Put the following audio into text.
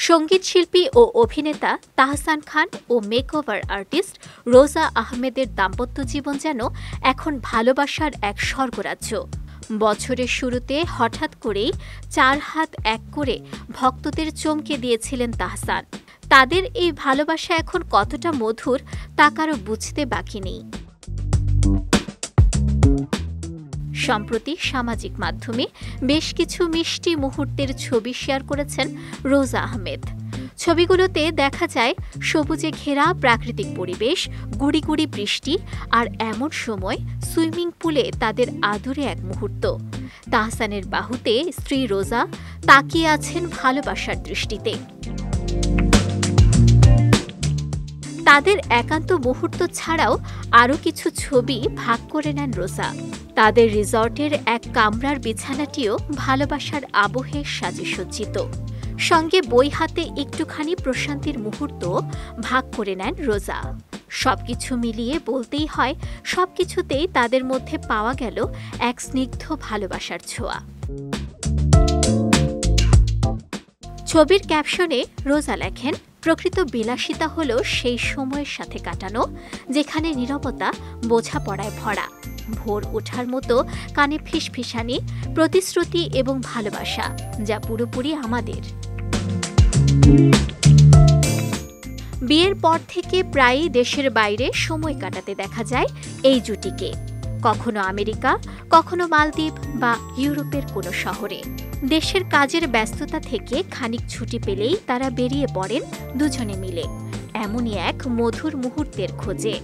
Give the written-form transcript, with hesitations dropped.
সঙ্গীত শিল্পী ও অভিনেতা তাহসান খান ও মেকওভার আর্টিস্ট রোজা আহমেদের দাম্পত্য জীবন যেন এখন ভালোবাসার এক স্বর্গরাজ্য। বছরের শুরুতে হঠাৎ করেই 4 হাত এক করে ভক্তদের চমকে দিয়েছিলেন তাহসান। তাদের এই ভালোবাসা এখন কতটা মধুর তা কারো বুঝতে বাকি নেই। সম্প্রতি সামাজিক মাধ্যমে বেশ কিছু মিষ্টি মুহূর্তের ছবি শেয়ার করেছেন রোজা আহমেদ। ছবিগুলোতে দেখা যায় সবুজে ঘেরা প্রাকৃতিক পরিবেশ, গুড়ি গুড়ি বৃষ্টি, আর এমন সময় সুইমিং পুলে তাদের আদুরে এক মুহূর্ত। তাহসানের বাহুতে স্ত্রী রোজা তাকিয়ে আছেন ভালোবাসার দৃষ্টিতে। তাদের একান্ত মুহূর্ত ছাড়াও আরও কিছু ছবি ভাগ করে নেন রোজা। তাদের রিসর্টের এক কামরার বিছানাটিও ভালোবাসার আবহে সাজে সজ্জিত। সঙ্গে বই হাতে একটুখানি প্রশান্তির মুহূর্ত ভাগ করে নেন রোজা। সবকিছু মিলিয়ে বলতেই হয়, সবকিছুতেই তাদের মধ্যে পাওয়া গেল এক স্নিগ্ধ ভালোবাসার ছোঁয়া। ছবির ক্যাপশনে রোজা লেখেন, প্রকৃত বিলাসিতা হল সেই সময়ের সাথে কাটানো যেখানে নীরবতা বোঝাপড়ায় ভরা, ভোর ওঠার মতো কানে ফিসফিসানি, প্রতিশ্রুতি এবং ভালোবাসা যা পুরোপুরি আমাদের। বিয়ের পর থেকে প্রায়ই দেশের বাইরে সময় কাটাতে দেখা যায় এই জুটিকে, কখনো আমেরিকা, কখনো মালদ্বীপ বা ইউরোপের কোনো শহরে। দেশের কাজের ব্যস্ততা থেকে খানিক ছুটি পেলেই তারা বেরিয়ে পড়েন দুজনে মিলে এমনই এক মধুর মুহূর্তের খোঁজে।